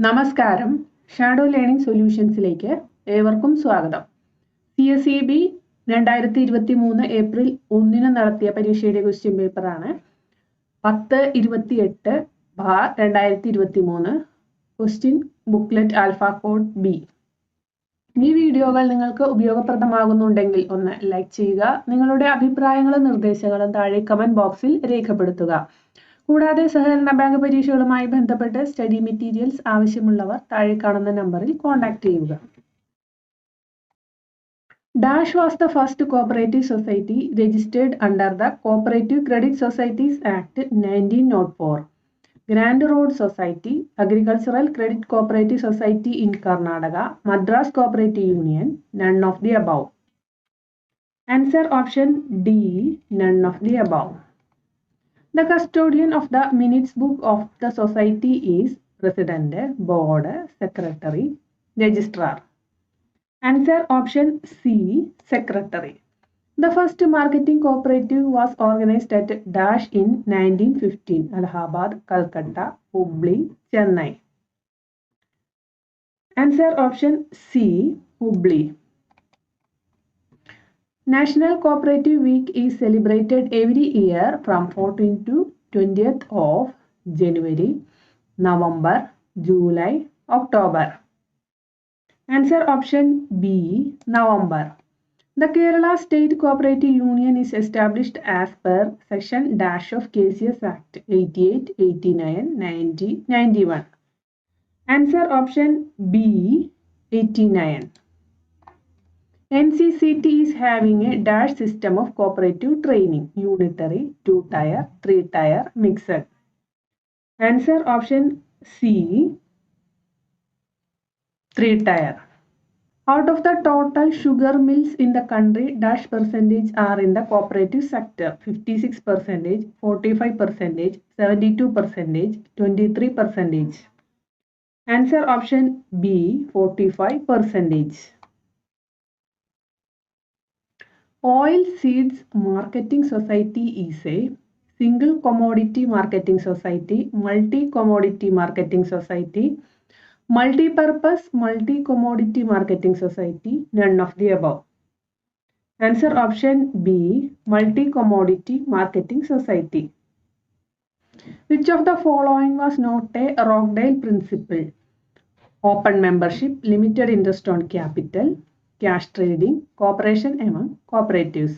നമസ്കാരം. Shadow learning സൊല്യൂഷൻസിലേക്ക് ഏവർക്കും സ്വാഗതം. CSEB 2023 ഏപ്രിൽ 1 നടത്തിയ പരീക്ഷയുടെ ക്വസ്റ്റ്യൻ പേപ്പറാണ് 10/28/2023 question booklet alpha code B. ഈ വീഡിയോകൾ നിങ്ങൾക്ക് ഉപയോഗപ്രദമാകുന്നുണ്ടെങ്കിൽ ഒന്ന് ലൈക്ക് ചെയ്യുക. നിങ്ങളുടെ അഭിപ്രായങ്ങളും നിർദ്ദേശങ്ങളും താഴെ കമന്റ് ബോക്സിൽ രേഖപ്പെടുത്തുക. കൂടാതെ സഹകരണ ബാങ്ക് പരീക്ഷകളുമായി ബന്ധപ്പെട്ട് സ്റ്റഡി മെറ്റീരിയൽസ് ആവശ്യമുള്ളവർ താഴെ കാണുന്ന നമ്പറിൽ കോൺടാക്ട് ചെയ്യുക. Dash was the first cooperative society registered under the Cooperative Credit Societies Act 1904. Grand Road Society, Agricultural Credit Cooperative Society in Karnataka, Madras Cooperative Union, none of the above. Answer option D, none of the above. The custodian of the minutes book of the society is President, Board, Secretary, Registrar. Answer option C, Secretary. The first marketing cooperative was organized at Dash in 1915, Allahabad, Calcutta, Hubli, Chennai. Answer option C, Hubli. National Cooperative Week is celebrated every year from 14th to 20th of January, November, July, October. Answer option B, November. The Kerala State Cooperative Union is established as per Section Dash of KCS Act 88, 89, 90, 91. Answer option B, 89. NCCT is having a dash system of cooperative training, unitary, 2-tier, 3-tier, mixed. Answer option C, 3-tier. Out of the total sugar mills in the country, dash percentage are in the cooperative sector: 56%, 45%, 72%, 23%. Answer option B, 45%. Oil Seeds Marketing Society is a single commodity marketing society, multi-commodity marketing society, multi-purpose multi-commodity marketing society, none of the above. Answer option B, multi-commodity marketing society. Which of the following was not a Rockdale principle? Open membership, limited interest on capital, cash trading, cooperation among cooperatives.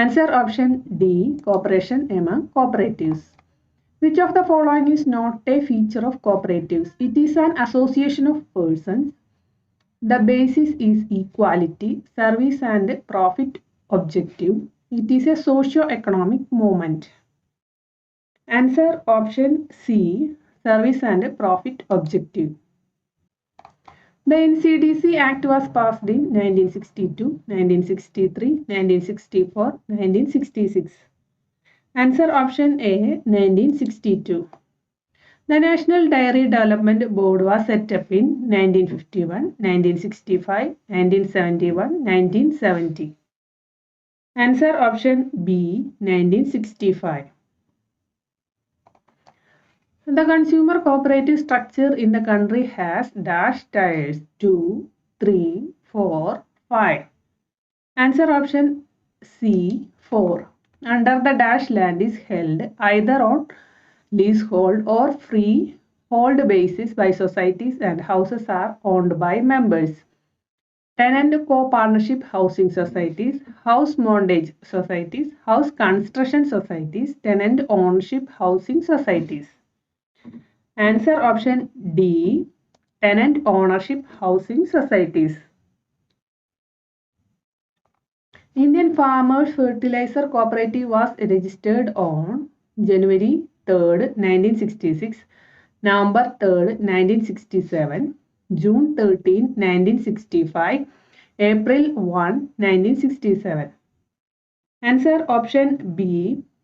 Answer option D, cooperation among cooperatives. Which of the following is not a feature of cooperatives? It is an association of persons. The basis is equality, service and profit objective. It is a socio-economic movement. Answer option C, service and profit objective. The NCDC Act was passed in 1962, 1963, 1964, 1966. Answer option A, 1962. The National Dairy Development Board was set up in 1951, 1965, 1971, 1970. Answer option B, 1965. The consumer cooperative structure in the country has dash tiers: 2, 3, 4, 5. Answer option C, 4. Under the dash land is held either on leasehold or freehold basis by societies and houses are owned by members. Tenant co-partnership housing societies, house mortgage societies, house construction societies, tenant ownership housing societies. Answer option D, tenant ownership housing societies. Indian Farmers Fertilizer Cooperative was registered on January 3rd, 1966, November 3rd, 1967, June 13, 1965, April 1, 1967. Answer option B,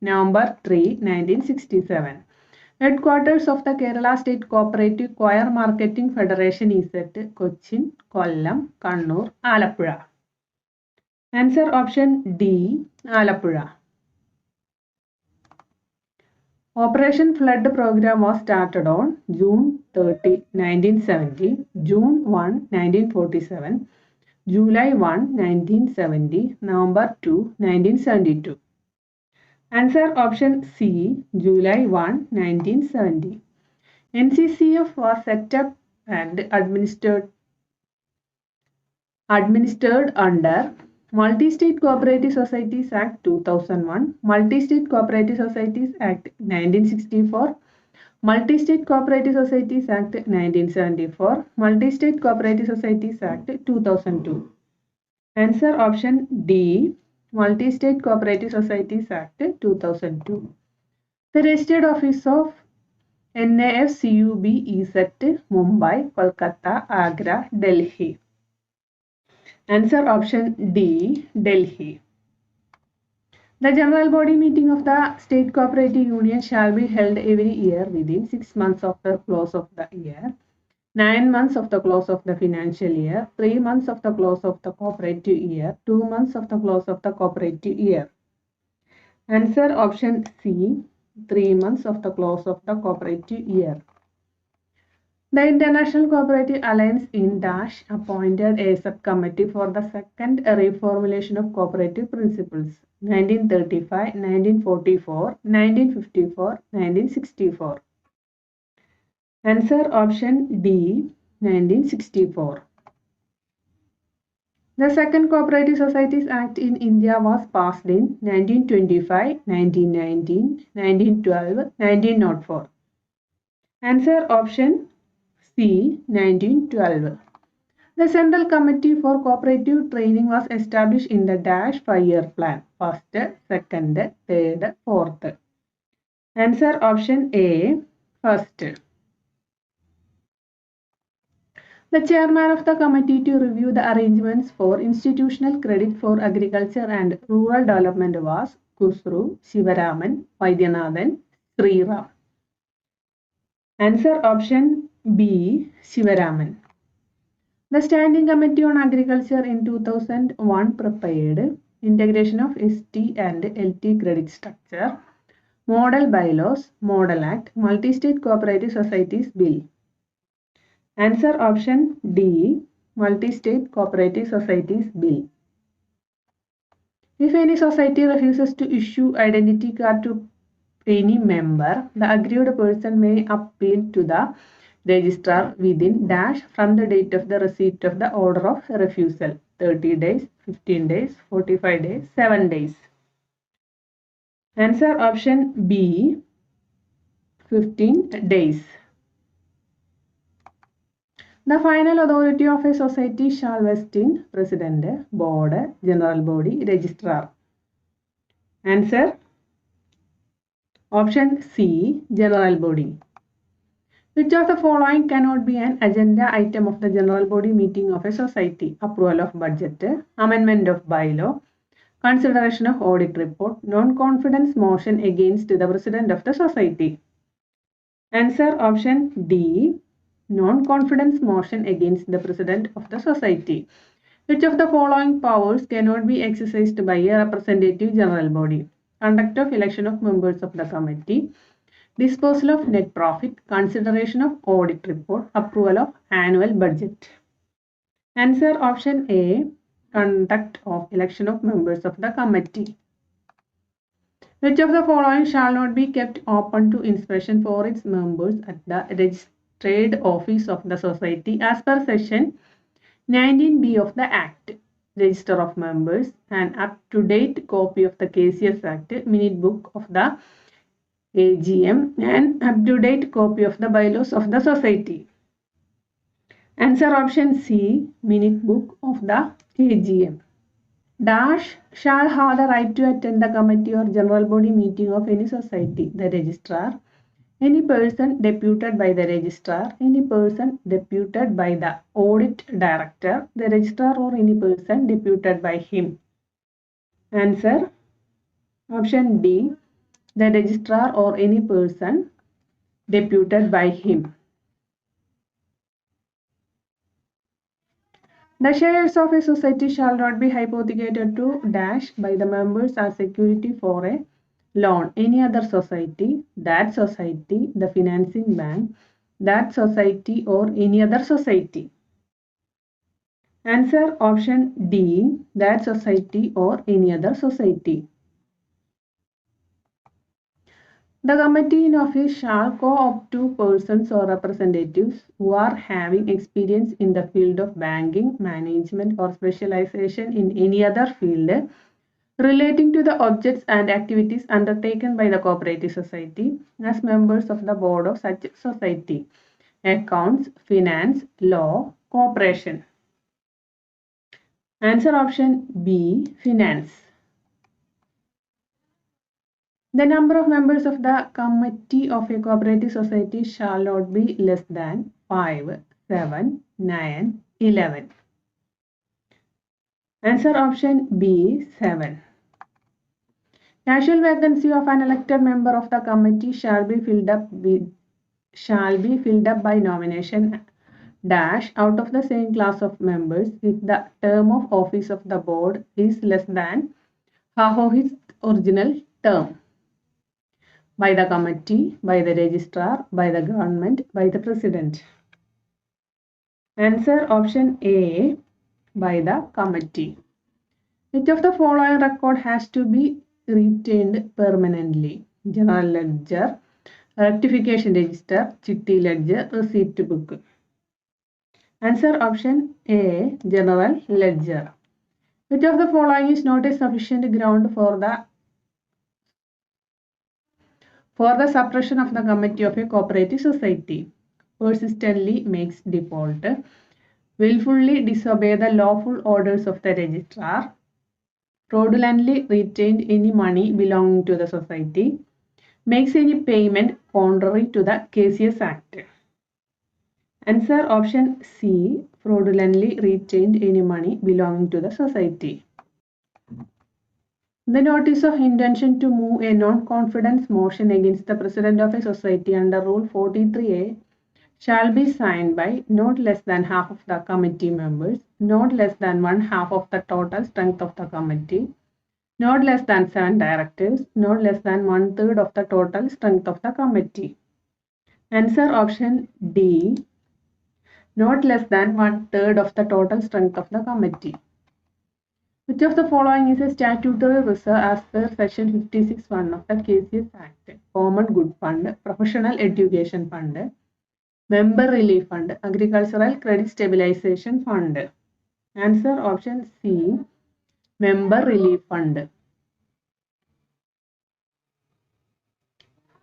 November 3, 1967. Headquarters of the Kerala State Cooperative Coir Marketing Federation is at Cochin, Kollam, Kannur, Alappuzha. Answer option D, Alappuzha. Operation Flood program was started on June 30, 1970, June 1, 1947, July 1, 1970, November 2, 1972. Answer option C, July 1, 1970. NCCF was set up and administered under Multi-State Cooperative Societies Act 2001, Multi-State Cooperative Societies Act 1964, Multi-State Cooperative Societies Act 1974, Multi-State Cooperative Societies Act 2002. Answer option D, Multi-State Cooperative Societies Act 2002. The registered office of NAFCUB is at Mumbai, Kolkata, Agra, Delhi. Answer option D, Delhi. The general body meeting of the State Cooperative Union shall be held every year within 6 months of the close of the year, 9 months of the close of the financial year, 3 months of the close of the cooperative year, 2 months of the close of the cooperative year. Answer option C, 3 months of the close of the cooperative year. The International Cooperative Alliance in Dash appointed a subcommittee for the second reformulation of cooperative principles 1935, 1944, 1954, 1964. Answer option D, 1964. The second Cooperative Societies Act in India was passed in 1925, 1919, 1912, 1904. Answer option C, 1912. The Central Committee for Cooperative Training was established in the Dash 5-year plan, first, second, third, fourth. Answer option A, first. The chairman of the committee to review the arrangements for institutional credit for agriculture and rural development was Kusru, Shivaraman, Vaidyanathan, Sriram. Answer option B, Shivaraman. The Standing Committee on Agriculture in 2001 prepared Integration of ST and LT Credit Structure, Model Bylaws, Model Act, Multi-State Cooperative Societies Bill. Answer option D, Multi-State Cooperative Societies Bill. If any society refuses to issue identity card to any member, the aggrieved person may appeal to the registrar within dash from the date of the receipt of the order of refusal, 30 days, 15 days, 45 days, 7 days. Answer option B, 15 days. The final authority of a society shall vest in President, Board, General Body, Registrar. Answer option C, General Body. Which of the following cannot be an agenda item of the General Body meeting of a society? Approval of budget, amendment of bylaw, consideration of audit report, non-confidence motion against the President of the society. Answer option D, non-confidence motion against the President of the society. Which of the following powers cannot be exercised by a representative general body? Conduct of election of members of the committee, disposal of net profit, consideration of audit report, approval of annual budget. Answer option A, conduct of election of members of the committee. Which of the following shall not be kept open to inspection for its members at the registered office of the society as per section 19B of the Act? Register of members, an up-to-date copy of the KCS Act, minute book of the AGM, and up-to-date copy of the bylaws of the society. Answer option C, minute book of the AGM. Dash shall have the right to attend the committee or general body meeting of any society, the registrar, any person deputed by the registrar, any person deputed by the audit director, the registrar, or any person deputed by him. Answer option D, the registrar or any person deputed by him. The shares of a society shall not be hypothecated to dash by the members as security for a loan, any other society, that society, the financing bank, that society or any other society. Answer option D, that society or any other society. The committee in office shall co-opt 2 persons or representatives who are having experience in the field of banking, management or specialization in any other field relating to the objects and activities undertaken by the cooperative society as members of the board of such society. Accounts, finance, law, cooperation. Answer option B, finance. The number of members of the committee of a cooperative society shall not be less than 5, 7, 9, 11. Answer option B, 7. Casual vacancy of an elected member of the committee shall be filled up by nomination dash out of the same class of members if the term of office of the board is less than half of its original term. By the committee, by the registrar, by the government, by the president. Answer option A, by the committee. Which of the following record has to be retained permanently? General ledger, rectification register, chitti ledger, receipt book. Answer option A, general ledger. Which of the following is not a sufficient ground for the suppression of the committee of a cooperative society? Persistently makes default, willfully disobey the lawful orders of the registrar, fraudulently retained any money belonging to the society, makes any payment contrary to the Caseous Act. Answer option C, fraudulently retained any money belonging to the society. The notice of intention to move a non-confidence motion against the president of a society under Rule 43A shall be signed by not less than half of the committee members, not less than 1/2 of the total strength of the committee, not less than 7 directors, not less than 1/3 of the total strength of the committee. Answer option D, not less than 1/3 of the total strength of the committee. Which of the following is a statutory reserve as per section 56(1) of the Caseous Act? Common Good Fund, Professional Education Fund, Member Relief Fund, Agricultural Credit Stabilization Fund. Answer option C, Member Relief Fund.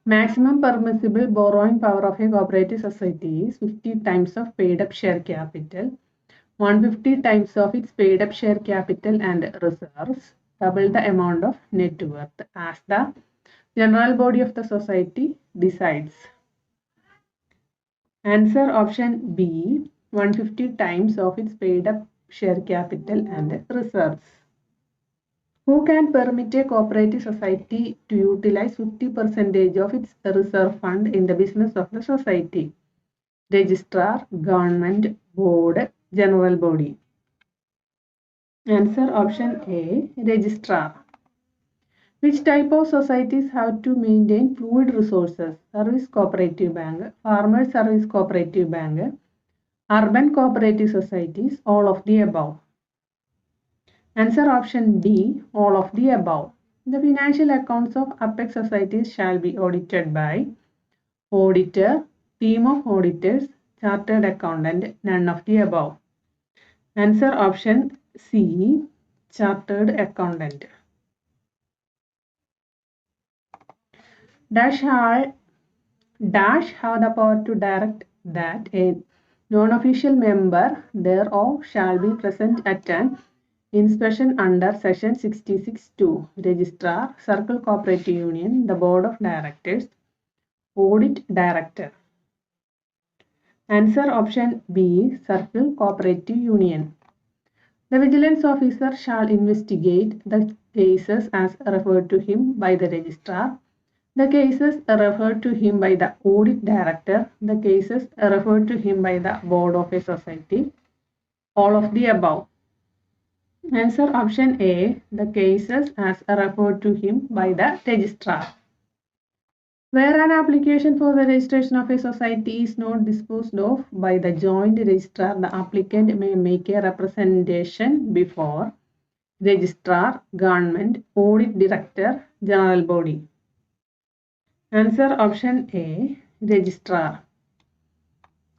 Maximum permissible borrowing power of a cooperative society is 50 times of paid up share capital, 150 times of its paid up share capital and reserves, double the amount of net worth as the general body of the society decides. Answer option B, 150 times of its paid up share capital and reserves. Who can permit a cooperative society to utilize 50% of its reserve fund in the business of the society? Registrar, government, board, general body. Answer option A, registrar. Which type of societies have to maintain fluid resources? Service cooperative bank, farmer service cooperative bank, urban cooperative societies, all of the above. Answer option D, all of the above. The financial accounts of Apex societies shall be audited by auditor, team of auditors, chartered accountant, none of the above. Answer option C, chartered accountant. Dash have the power to direct that a non-official member thereof shall be present at an inspection under section 66(2), registrar, circle cooperative union, the board of directors, audit director. Answer option B, circle cooperative union. The vigilance officer shall investigate the cases as referred to him by the registrar, the cases referred to him by the audit director, the cases referred to him by the board of a society, all of the above. Answer option A, the cases as referred to him by the registrar. Where an application for the registration of a society is not disposed of by the joint registrar, the applicant may make a representation before registrar, government, audit director, general body. Answer option A, registrar.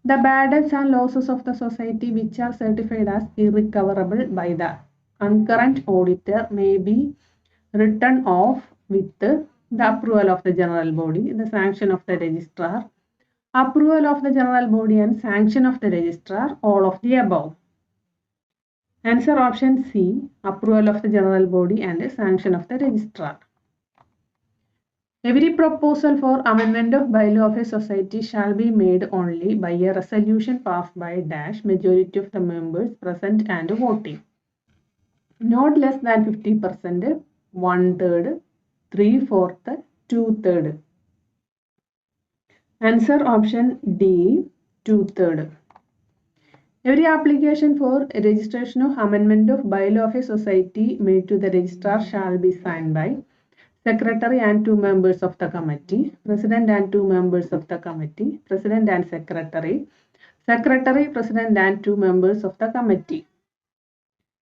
The burdens and losses of the society which are certified as irrecoverable by the concurrent auditor may be written off with the approval of the general body, the sanction of the registrar, approval of the general body and sanction of the registrar, all of the above. Answer option C, approval of the general body and sanction of the registrar. Every proposal for amendment of bylaw of a society shall be made only by a resolution passed by dash majority of the members present and voting. Not less than 50%, 1/3, 3/4, 2/3. Answer option D, 2/3. Every application for registration of amendment of bylaw of a society made to the registrar shall be signed by Secretary and 2 members of the committee, President and 2 members of the committee, President and Secretary, Secretary, President and 2 members of the committee.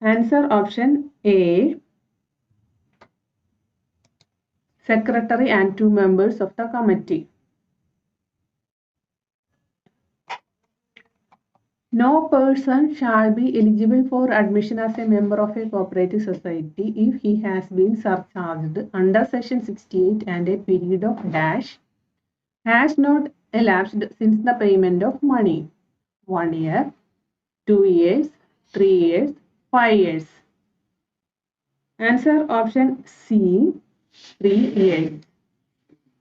Answer option A, Secretary and 2 members of the committee. No person shall be eligible for admission as a member of a cooperative society if he has been surcharged under section 68 and a period of dash has not elapsed since the payment of money. 1 year, 2 years, 3 years, 5 years. Answer option C, 3 years.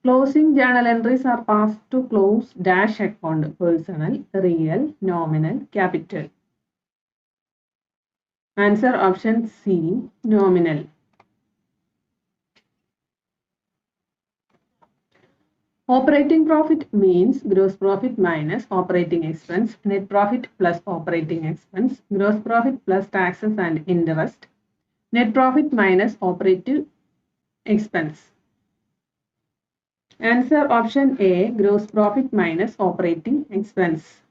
Closing journal entries are passed to close dash account, personal, real, nominal, capital. Answer option C, nominal. Operating profit means gross profit minus operating expense, net profit plus operating expense, gross profit plus taxes and interest, net profit minus operating expense. Answer option A, gross profit minus operating expense.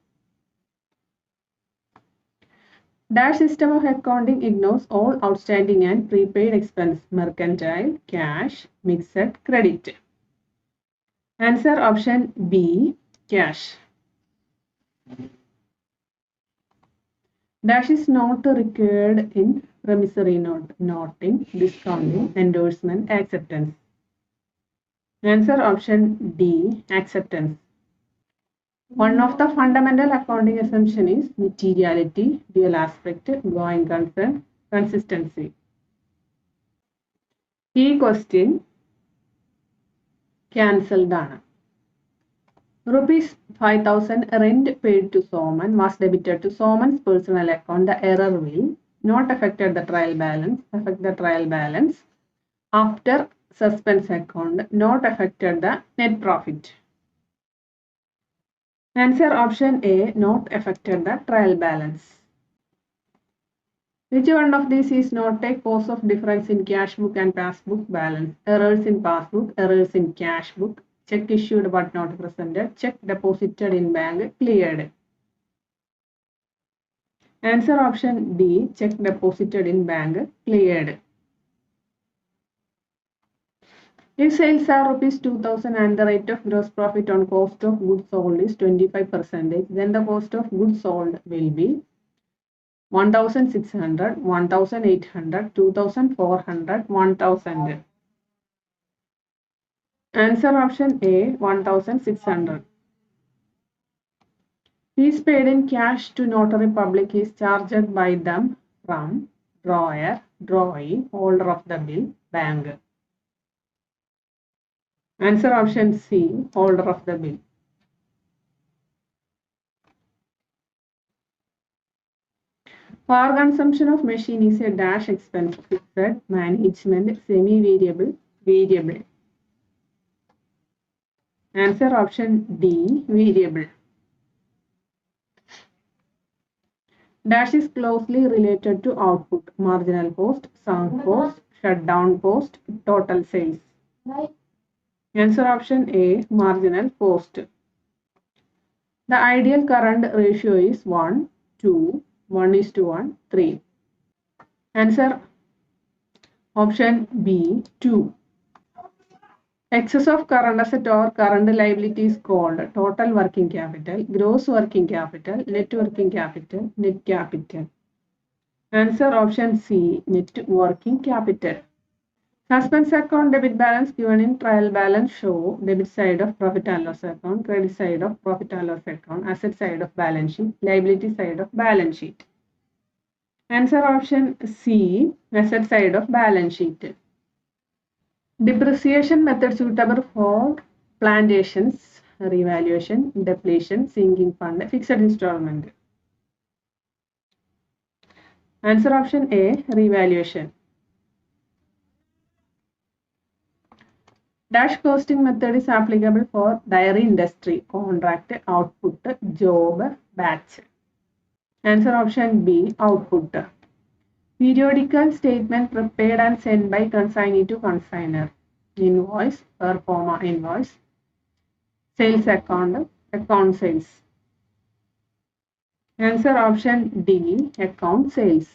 Dash system of accounting ignores all outstanding and prepaid expense, mercantile, cash, mixed, credit. Answer option B, cash. Dash is not required in promissory note, noting, discounting, endorsement, acceptance. Answer option D, acceptance. One of the fundamental accounting assumption is materiality, dual aspect, going concern, consistency. Key question cancelled ആണ്. Rupees 5,000 rent paid to Soman was debited to Soman's personal account. The error will not affect the trial balance, after suspense account, not affected the net profit. Answer option A, not affected the trial balance. Which one of these is not a cause of difference in cash book and passbook balance? Errors in passbook, errors in cash book, check issued but not presented, check deposited in bank cleared. Answer option D, check deposited in bank cleared. If sales are rupees 2,000 and the rate of gross profit on cost of goods sold is 25%, then the cost of goods sold will be 1,600, 1,800, 2,400, 1,000. Answer option A, 1,600. Fees paid in cash to notary public is charged by them from drawer, drawee, holder of the bill, bank. Answer option C, holder of the bill. Power consumption of machine is a dash expense, fixed, management, semi-variable, variable. Answer option D, variable. Dash is closely related to output, marginal cost, sunk cost, shutdown cost, total sales. Answer option A, marginal cost. The ideal current ratio is 1, 2, 1:1, 3. Answer option B, 2. Excess of current asset or current liability is called total working capital, gross working capital, net working capital, net capital. Answer option C, net working capital. Suspense account debit balance given in trial balance show debit side of profit and loss account, credit side of profit and loss account, asset side of balance sheet, liability side of balance sheet. Answer option C, asset side of balance sheet. Depreciation method suitable for plantations, revaluation, depletion, sinking fund, fixed installment. Answer option A, revaluation. Dash costing method is applicable for dairy industry, contract, output, job, batch. Answer option B, output. Periodical statement prepared and sent by consignee to consignor. Invoice, per forma invoice. Sales account, account sales. Answer option D, account sales.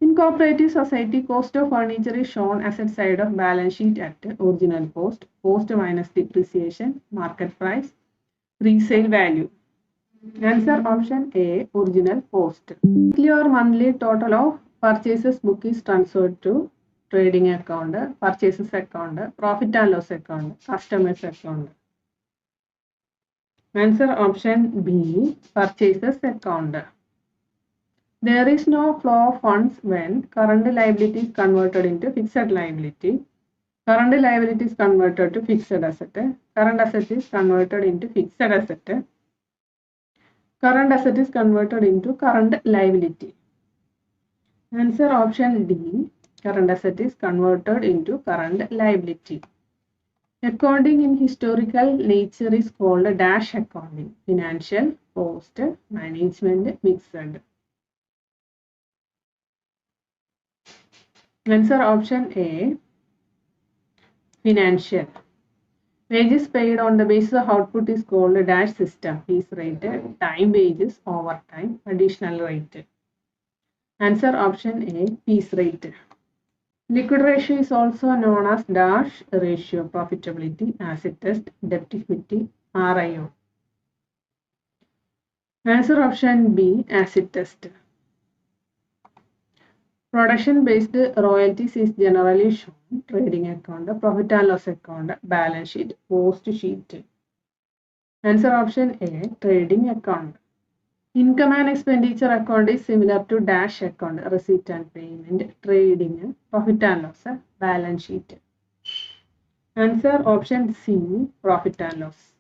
In cooperative society, cost of furniture is shown asset side of balance sheet at original cost, cost minus depreciation, market price, resale value. Answer option A, original cost. Weekly or monthly total of purchases book is transferred to trading account, purchases account, profit and loss account, customers account. Answer option B, purchases account. There is no flow of funds when current liability is converted into fixed liability. Current liability is converted to fixed asset. Current asset is converted into fixed asset. Current asset is converted into current liability. Answer option D. Current asset is converted into current liability. Accounting in historical nature is called dash accounting. Financial, cost, management, mixed. Answer option A, financial. Wages paid on the basis of output is called a dash system. Piece rate, time wages, overtime, additional rate. Answer option A, piece rate. Liquid ratio is also known as dash ratio, profitability, acid test, debt equity, RIO. Answer option B, acid test. Production-based royalties is generally shown trading account, profit and loss account, balance sheet, post sheet. Answer option A, trading account. Income and expenditure account is similar to dash account, receipt and payment, trading, profit and loss, balance sheet. Answer option C, profit and loss.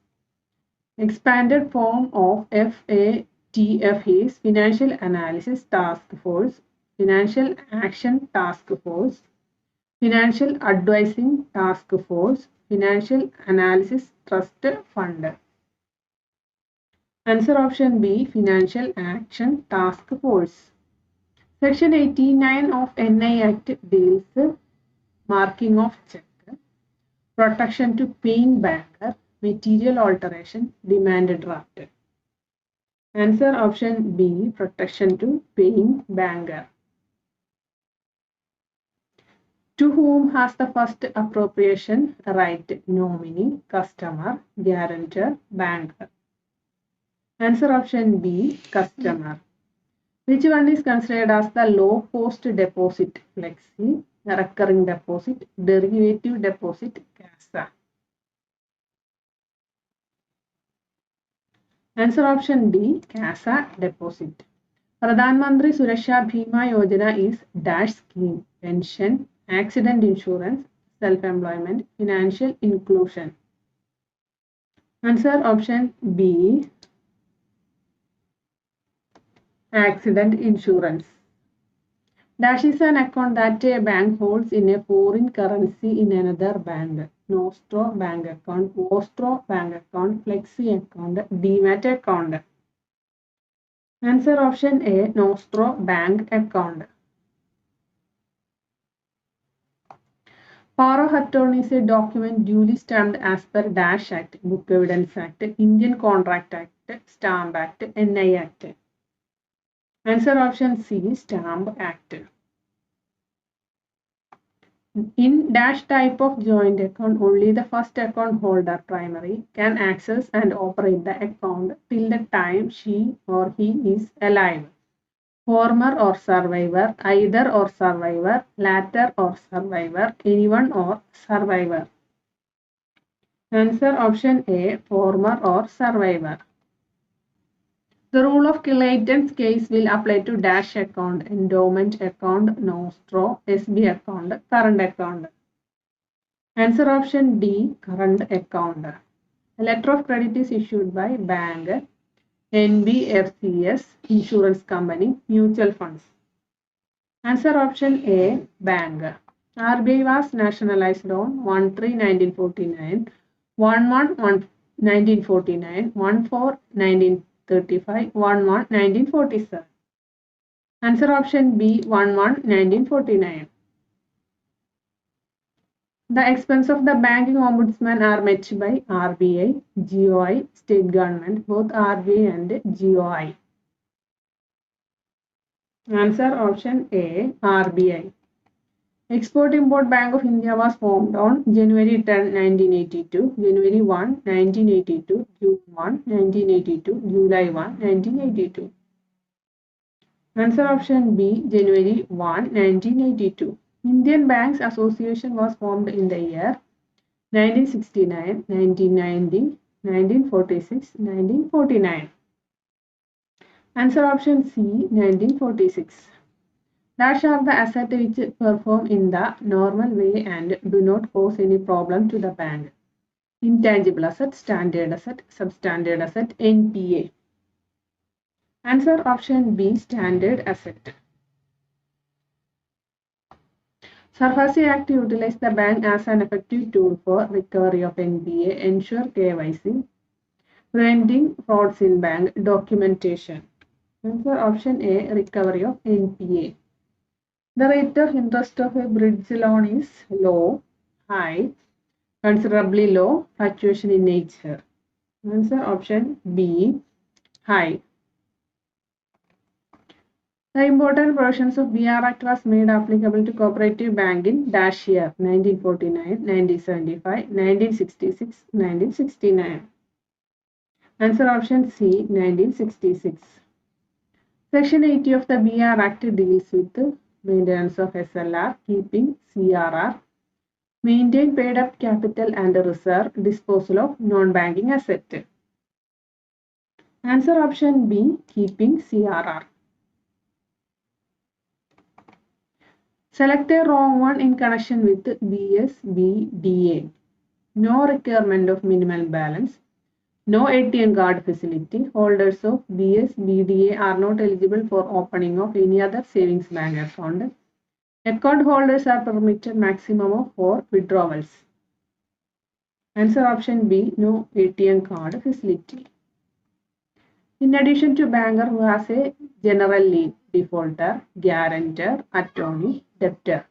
Expanded form of FATF is Financial Analysis Task Force, Financial Action Task Force, Financial Advising Task Force, Financial Analysis Trust Fund. Answer option B, Financial Action Task Force. Section 89 of NI Act deals marking of check, protection to paying banker, material alteration, demand draft. Answer option B, protection to paying banker. To whom has the first appropriation right? Nominee, customer, guarantor, banker. Answer option B, customer. Which one is considered as the low cost deposit? Flexi, recurring deposit, derivative deposit, CASA. Answer option D, CASA deposit. Pradhan Mantri Suraksha Bima Yojana is dash scheme, pension, accident insurance, self-employment, financial inclusion. Answer option B, accident insurance. Dash is an account that a bank holds in a foreign currency in another bank. Nostro bank account, Vostro bank account, Flexi account, Demat account. Answer option A, Nostro bank account. Power of attorney is a document duly stamped as per Dash Act, Book Evidence Act, Indian Contract Act, Stamp Act, NI Act. Answer option C, Stamp Act. In Dash type of joint account, only the first account holder primary can access and operate the account till the time she or he is alive. Former or survivor, either or survivor, latter or survivor, anyone or survivor. Answer option A, former or survivor. The rule of Clayton's case will apply to Dash account, endowment account, Nostro, SB account, current account. Answer option D, current account. A letter of credit is issued by bank, NBFCS, insurance company, mutual funds. Answer option A, bank. RBI was nationalized on 1/3/1949, 1/1/1949, 1/4/1935, 1/1/1947. Answer option B, 1/1/1949. The expense of the banking ombudsman are met by RBI, GOI, state government, both RBI and GOI. Answer option A, RBI. Export-Import Bank of India was formed on January 10, 1982, January 1, 1982, June 1, 1982, July 1, 1982. Answer option B, January 1, 1982. Indian Banks Association was formed in the year 1969, 1990, 1946, 1949. Answer option C, 1946. Dash are the assets which perform in the normal way and do not cause any problem to the bank. Intangible asset, standard asset, substandard asset, NPA. Answer option B, standard asset. SARFAESI Act utilized the bank as an effective tool for recovery of NPA, ensure KYC, preventing frauds in bank documentation. Answer option A, recovery of NPA. The rate of interest of a bridge loan is low, high, considerably low, fluctuation in nature. Answer option B, high. The important provisions of BR Act was made applicable to cooperative bank in dash year 1949, 1975, 1966, 1969. Answer option C, 1966. Section 80 of the BR Act deals with maintenance of SLR, keeping CRR, maintain paid up capital and reserve, disposal of non-banking asset. Answer option B, keeping CRR. Select a wrong one in connection with BSBDA. No requirement of minimal balance. No ATM card facility. Holders of BSBDA are not eligible for opening of any other savings bank account. Account holders are permitted maximum of 4 withdrawals. Answer option B, no ATM card facility. In addition to banker who has a general lien, defaulter, guarantor, attorney, debtor.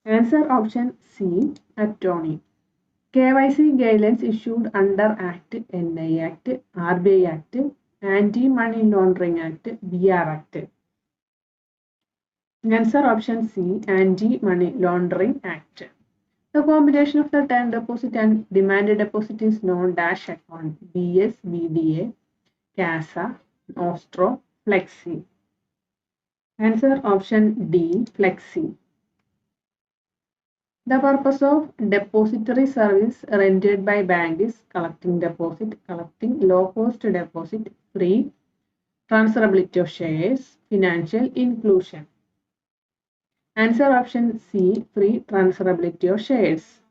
Answer option C, attorney. KYC guidelines issued under Act, NI Act, RBI Act, Anti-Money Laundering Act, BR Act. Answer option C, Anti-Money Laundering Act. The combination of the term deposit and demand deposit is known dash account, BSBDA, CASA, Nostro, Flexi. Answer option D, Flexi. The purpose of depository service rendered by bank is collecting deposit, collecting low-cost deposit, free transferability of shares, financial inclusion. Answer option C, free transferability of shares.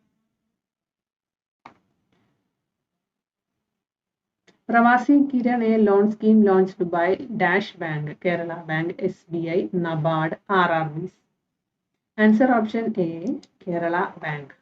Pravasi Kiran, a loan scheme launched by Dash Bank, Kerala Bank, SBI, NABARD, RRBs. Answer option A, Kerala Bank.